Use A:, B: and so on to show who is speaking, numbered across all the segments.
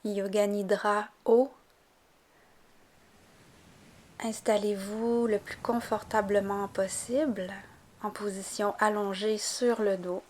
A: Yoga Nidra haut. Installez-vous le plus confortablement possible en position allongée sur le dos.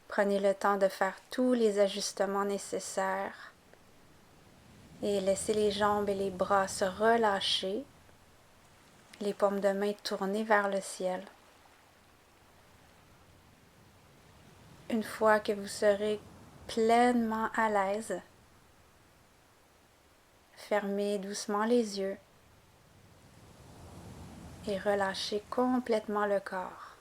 A: Prenez le temps de faire tous les ajustements nécessaires et laissez les jambes et les bras se relâcher, les paumes de main tournées vers le ciel. Une fois que vous serez pleinement à l'aise, fermez doucement les yeux et relâchez complètement le corps.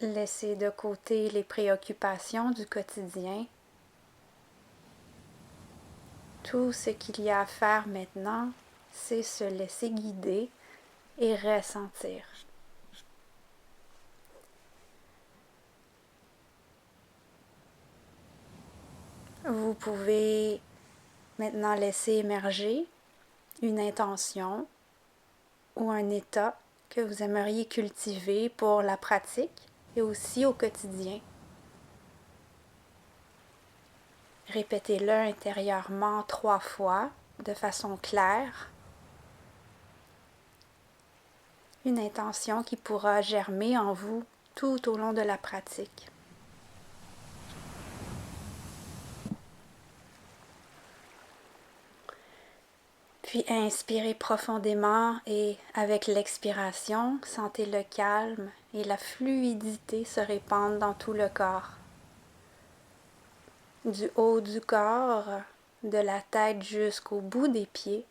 A: Laissez de côté les préoccupations du quotidien. Tout ce qu'il y a à faire maintenant, c'est se laisser guider et ressentir. Vous pouvez maintenant laisser émerger une intention ou un état que vous aimeriez cultiver pour la pratique et aussi au quotidien. Répétez-le intérieurement 3 fois de façon claire. Une intention qui pourra germer en vous tout au long de la pratique. Puis inspirez profondément et avec l'expiration, sentez le calme et la fluidité se répandre dans tout le corps. Du haut du corps, de la tête jusqu'au bout des pieds,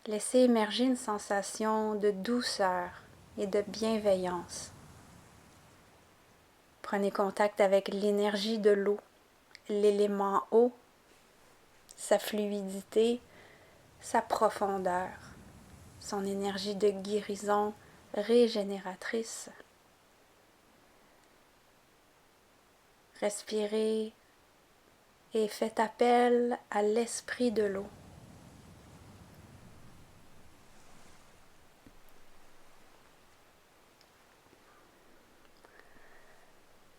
A: laissez émerger une sensation de douceur et de bienveillance. Prenez contact avec l'énergie de l'eau, l'élément eau, sa fluidité, sa profondeur, son énergie de guérison régénératrice. Respirez et faites appel à l'esprit de l'eau.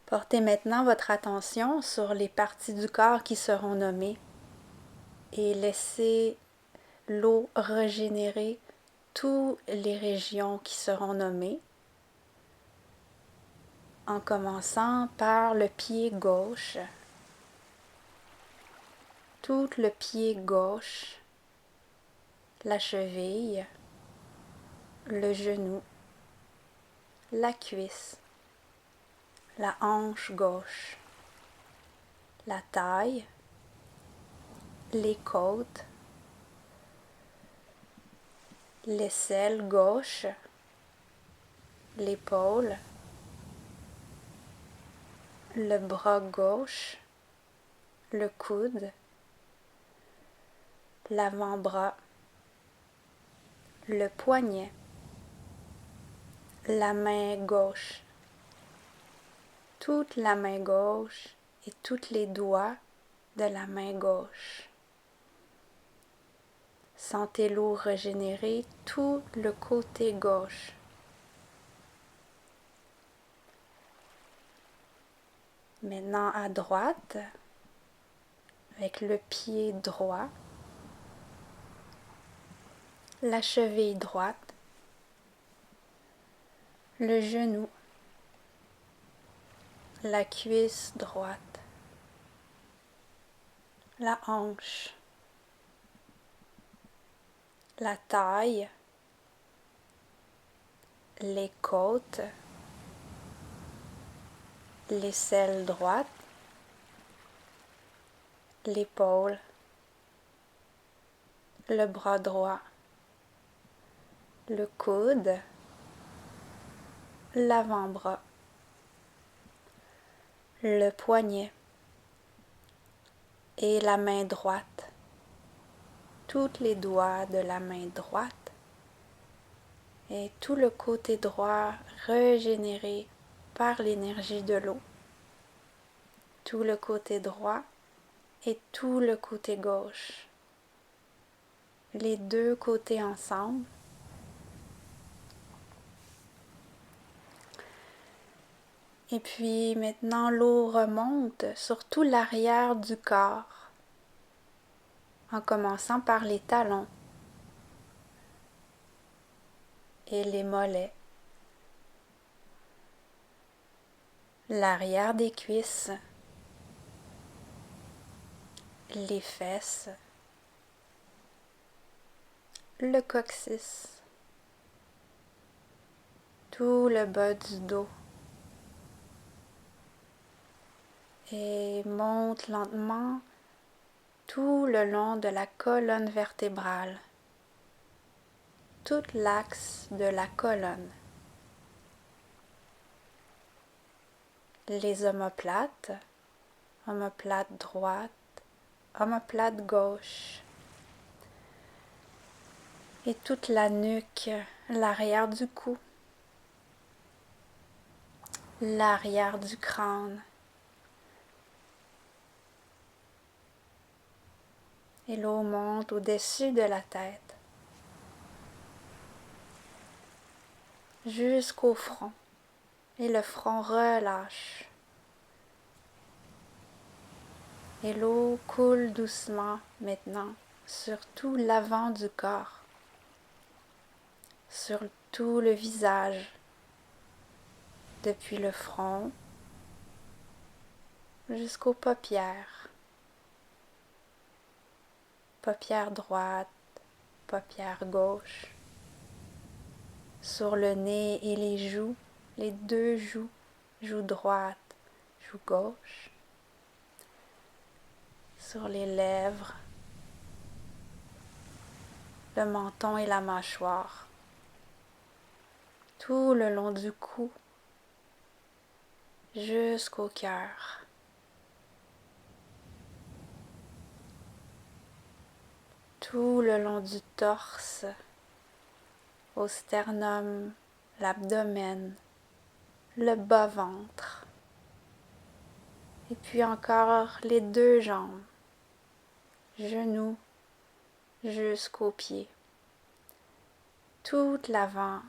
A: Portez maintenant votre attention sur les parties du corps qui seront nommées et laissez l'eau régénérer toutes les régions qui seront nommées, en commençant par le pied gauche, tout le pied gauche, la cheville, le genou, la cuisse, la hanche gauche, la taille, les côtes, l'aisselle gauche, l'épaule, le bras gauche, le coude, l'avant-bras, le poignet, la main gauche, toute la main gauche et tous les doigts de la main gauche. Sentez l'eau régénérer tout le côté gauche. Maintenant à droite, avec le pied droit, la cheville droite, le genou, la cuisse droite, la hanche, la taille, les côtes, l'aisselle droite, l'épaule, le bras droit, le coude, l'avant-bras, le poignet et la main droite, tous les doigts de la main droite et tout le côté droit régénéré par l'énergie de l'eau, tout le côté droit et tout le côté gauche, les deux côtés ensemble. Et puis maintenant l'eau remonte sur tout l'arrière du corps, en commençant par les talons et les mollets, l'arrière des cuisses, les fesses, le coccyx, tout le bas du dos et monte lentement tout le long de la colonne vertébrale, tout l'axe de la colonne, les omoplates, omoplate droite, omoplate gauche, et toute la nuque, l'arrière du cou, l'arrière du crâne, et l'eau monte au-dessus de la tête, jusqu'au front, et le front relâche. Et l'eau coule doucement maintenant sur tout l'avant du corps, sur tout le visage, depuis le front jusqu'aux paupières. Paupière droite, paupière gauche, sur le nez et les joues, les deux joues, joue droite, joue gauche, sur les lèvres, le menton et la mâchoire, tout le long du cou, jusqu'au cœur. Tout le long du torse, au sternum, l'abdomen, le bas-ventre, et puis encore les deux jambes, genoux jusqu'aux pieds, tout l'avant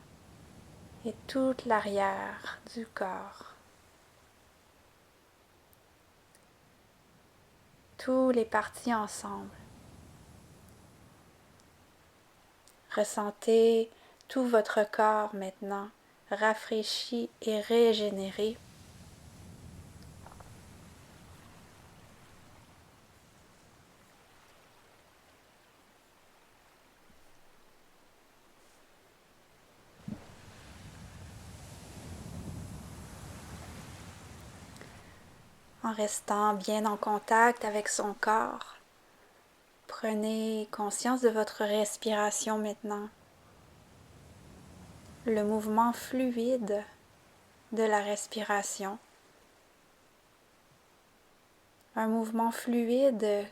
A: et toute l'arrière du corps, tous les parties ensemble. Ressentez tout votre corps maintenant rafraîchi et régénéré. En restant bien en contact avec son corps, prenez conscience de votre respiration maintenant. Le mouvement fluide de la respiration. Un mouvement fluide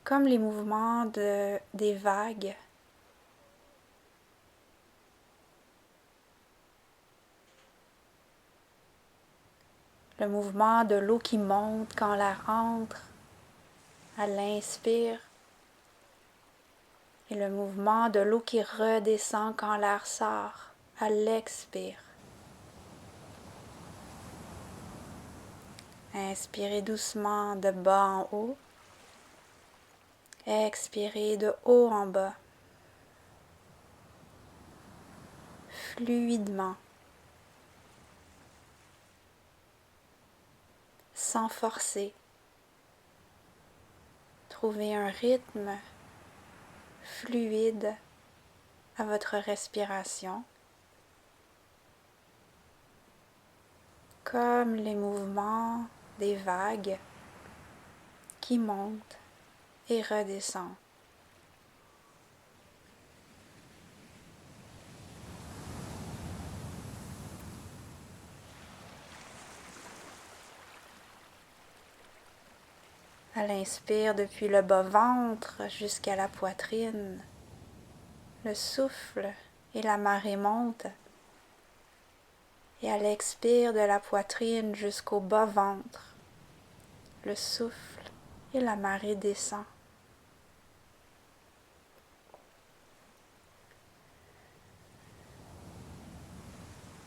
A: comme les mouvements des vagues. Le mouvement de l'eau qui monte quand l'air entre à l'inspire et le mouvement de l'eau qui redescend quand l'air sort à l'expire. Inspirez doucement de bas en haut. Expirez de haut en bas. Fluidement. Sans forcer. Trouvez un rythme fluide à votre respiration, comme les mouvements des vagues qui montent et redescendent. À l'inspire, depuis le bas-ventre jusqu'à la poitrine, le souffle et la marée montent. Et à l'expire, de la poitrine jusqu'au bas-ventre, le souffle et la marée descend.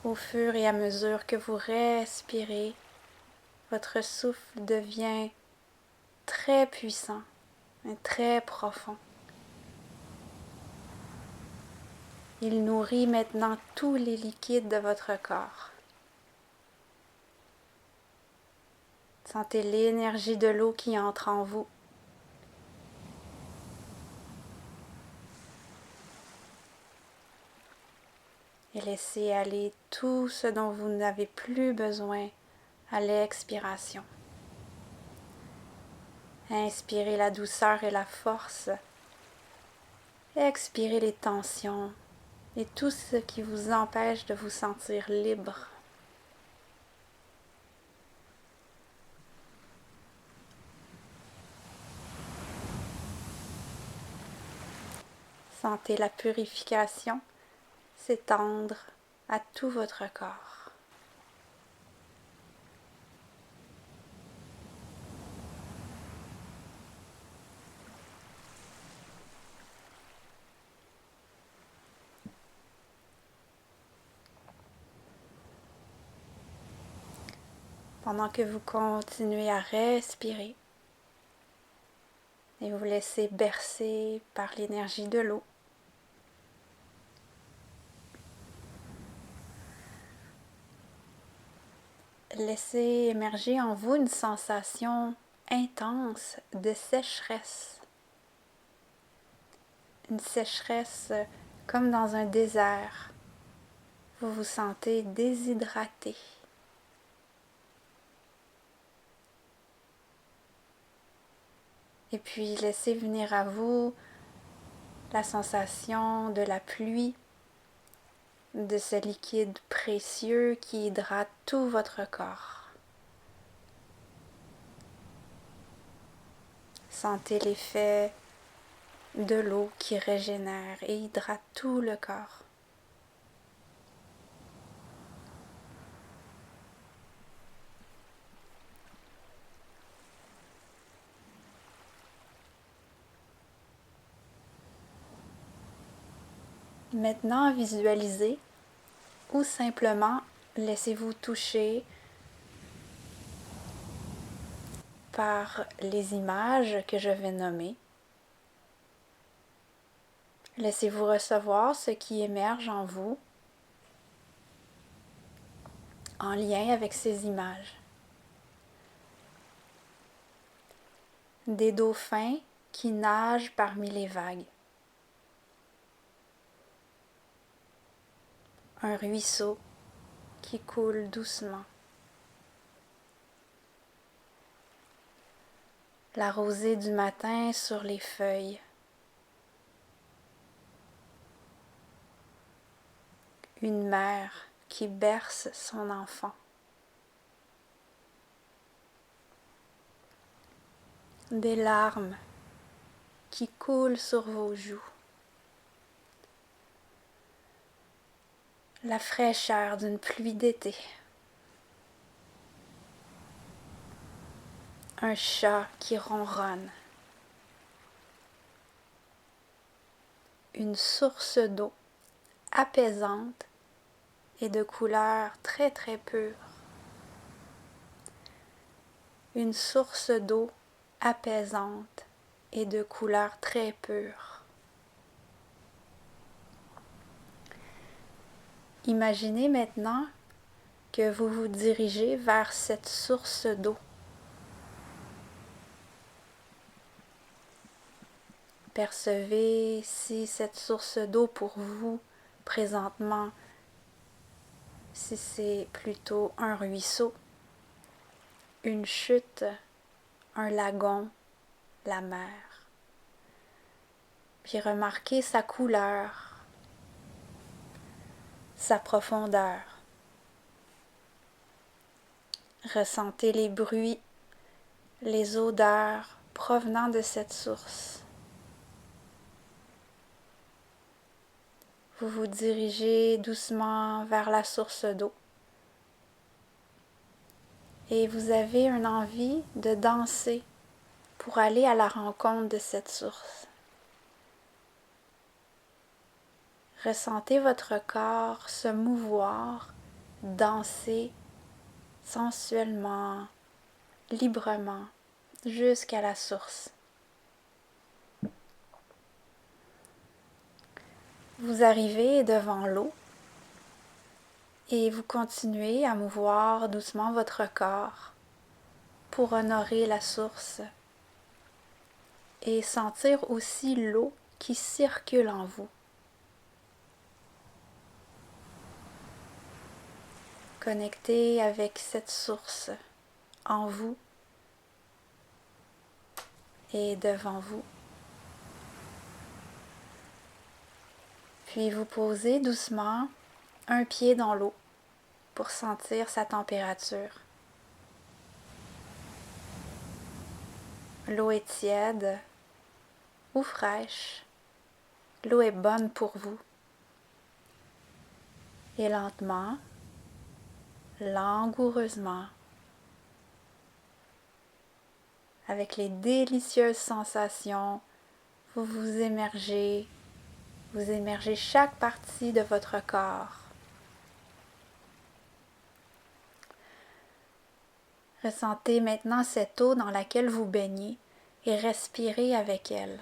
A: Au fur et à mesure que vous respirez, votre souffle devient très puissant et très profond. Il nourrit maintenant tous les liquides de votre corps. Sentez l'énergie de l'eau qui entre en vous. Et laissez aller tout ce dont vous n'avez plus besoin à l'expiration. Inspirez la douceur et la force. Expirez les tensions et tout ce qui vous empêche de vous sentir libre. Sentez la purification s'étendre à tout votre corps. Pendant que vous continuez à respirer et vous laissez bercer par l'énergie de l'eau, laissez émerger en vous une sensation intense de sécheresse. Une sécheresse comme dans un désert. Vous vous sentez déshydraté. Et puis laissez venir à vous la sensation de la pluie, de ce liquide précieux qui hydrate tout votre corps. Sentez l'effet de l'eau qui régénère et hydrate tout le corps. Maintenant, visualisez ou simplement laissez-vous toucher par les images que je vais nommer. Laissez-vous recevoir ce qui émerge en vous en lien avec ces images. Des dauphins qui nagent parmi les vagues. Un ruisseau qui coule doucement. La rosée du matin sur les feuilles. Une mère qui berce son enfant. Des larmes qui coulent sur vos joues. La fraîcheur d'une pluie d'été. Un chat qui ronronne. Une source d'eau apaisante et de couleur très très pure. Une source d'eau apaisante et de couleur très pure. Imaginez maintenant que vous vous dirigez vers cette source d'eau. Percevez si cette source d'eau pour vous, présentement, si c'est plutôt un ruisseau, une chute, un lagon, la mer. Puis remarquez sa couleur, sa profondeur. Ressentez les bruits, les odeurs provenant de cette source. Vous vous dirigez doucement vers la source d'eau et vous avez une envie de danser pour aller à la rencontre de cette source. Ressentez votre corps se mouvoir danser sensuellement, librement, jusqu'à la source. Vous arrivez devant l'eau et vous continuez à mouvoir doucement votre corps pour honorer la source et sentir aussi l'eau qui circule en vous. Connectez avec cette source en vous et devant vous. Puis vous posez doucement un pied dans l'eau pour sentir sa température. L'eau est tiède ou fraîche. L'eau est bonne pour vous. Et lentement, langoureusement, avec les délicieuses sensations, vous émergez chaque partie de votre corps. Ressentez maintenant cette eau dans laquelle vous baignez et respirez avec elle.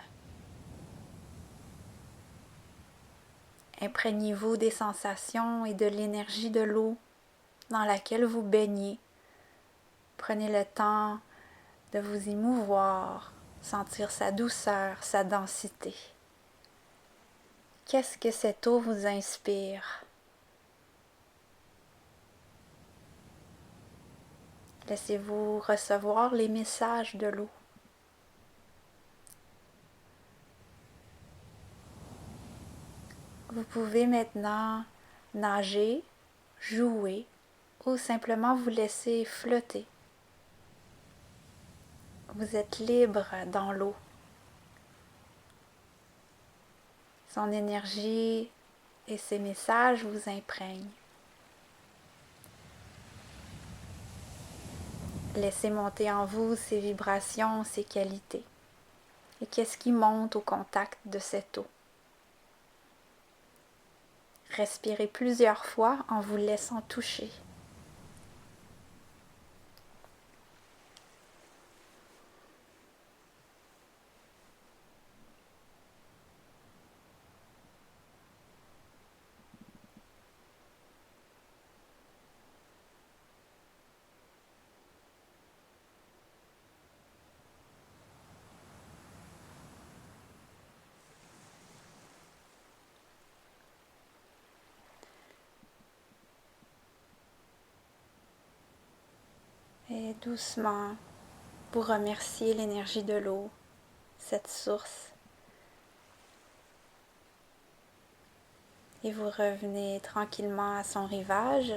A: Imprégnez-vous des sensations et de l'énergie de l'eau dans laquelle vous baignez. Prenez le temps de vous y mouvoir, sentir sa douceur, sa densité. Qu'est-ce que cette eau vous inspire? Laissez-vous recevoir les messages de l'eau. Vous pouvez maintenant nager, jouer ou simplement vous laisser flotter. Vous êtes libre dans l'eau. Son énergie et ses messages vous imprègnent. Laissez monter en vous ses vibrations, ses qualités. Et qu'est-ce qui monte au contact de cette eau? Respirez plusieurs fois en vous laissant toucher. Et doucement, vous remerciez l'énergie de l'eau, cette source. Et vous revenez tranquillement à son rivage.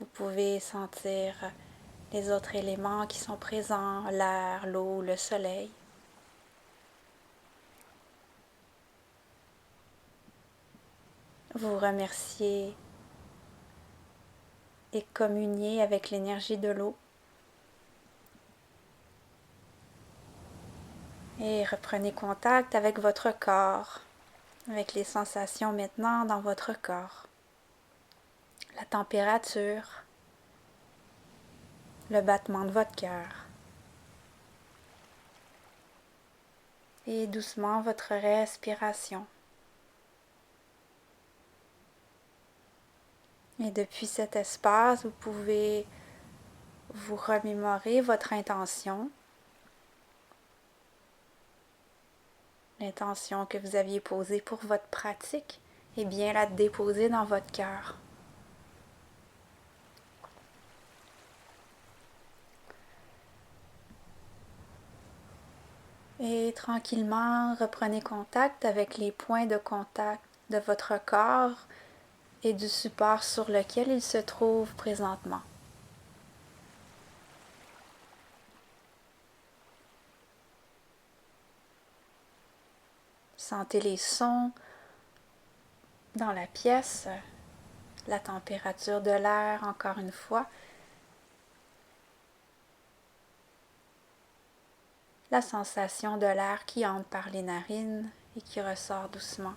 A: Vous pouvez sentir les autres éléments qui sont présents, l'air, l'eau, le soleil. Vous remerciez et communiez avec l'énergie de l'eau. Et reprenez contact avec votre corps, avec les sensations maintenant dans votre corps. La température, le battement de votre cœur. Et doucement votre respiration. Et depuis cet espace, vous pouvez vous remémorer votre intention. L'intention que vous aviez posée pour votre pratique, et bien la déposer dans votre cœur. Et tranquillement, reprenez contact avec les points de contact de votre corps et du support sur lequel il se trouve présentement. Sentez les sons dans la pièce, la température de l'air encore une fois. la sensation de l'air qui entre par les narines et qui ressort doucement.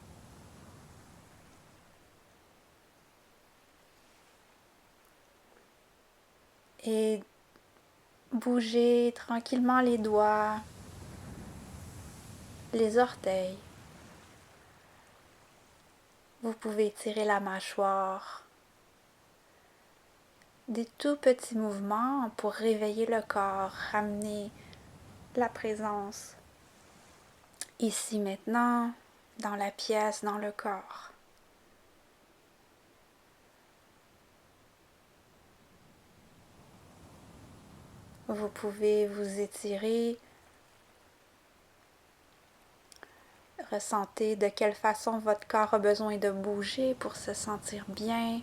A: Et bougez tranquillement les doigts, les orteils. Vous pouvez étirer la mâchoire. Des tout petits mouvements pour réveiller le corps, ramener la présence ici maintenant, dans la pièce, dans le corps. Vous pouvez vous étirer. Ressentez de quelle façon votre corps a besoin de bouger pour se sentir bien.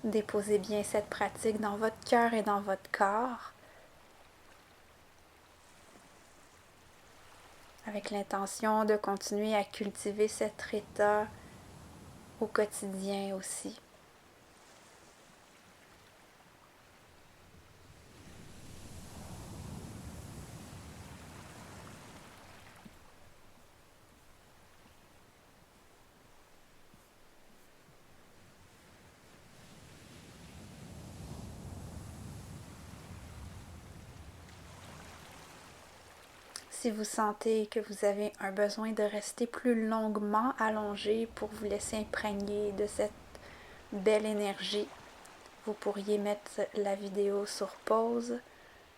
A: Déposez bien cette pratique dans votre cœur et dans votre corps, avec l'intention de continuer à cultiver cet état au quotidien aussi. Si vous sentez que vous avez un besoin de rester plus longuement allongé pour vous laisser imprégner de cette belle énergie, vous pourriez mettre la vidéo sur pause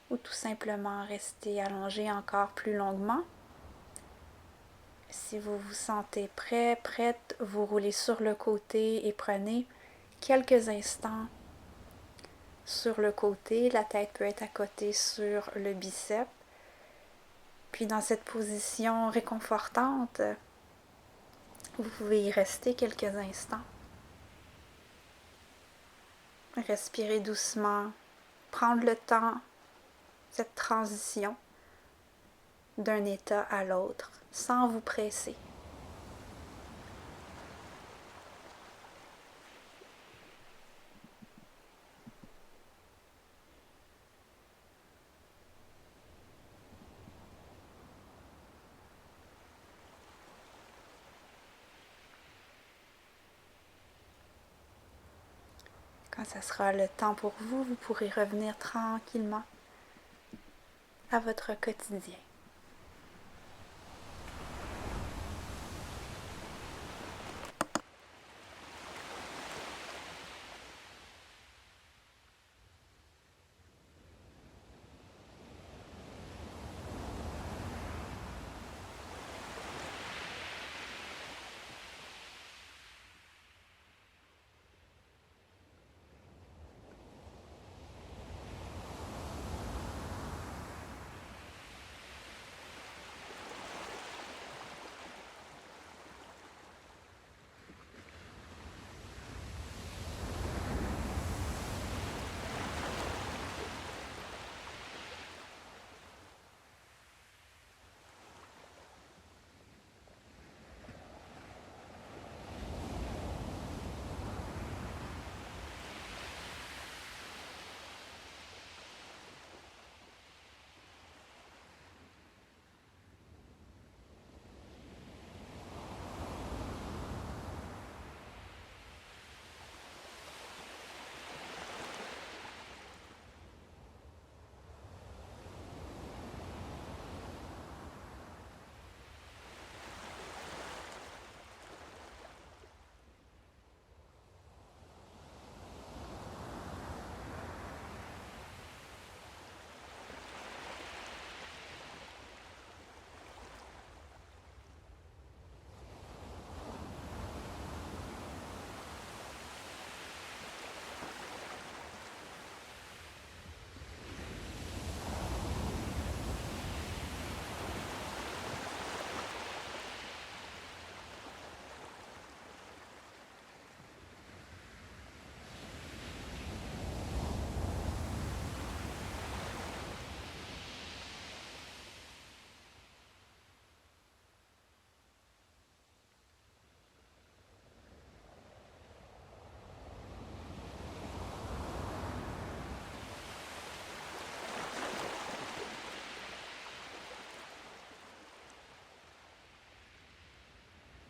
A: ou tout simplement rester allongé encore plus longuement. Si vous vous sentez prêt, prête, vous roulez sur le côté et prenez quelques instants sur le côté. La tête peut être à côté sur le biceps. Puis dans cette position réconfortante, vous pouvez y rester quelques instants. Respirez doucement, prendre le temps, cette transition d'un état à l'autre, sans vous presser. Quand ce sera le temps pour vous, vous pourrez revenir tranquillement à votre quotidien.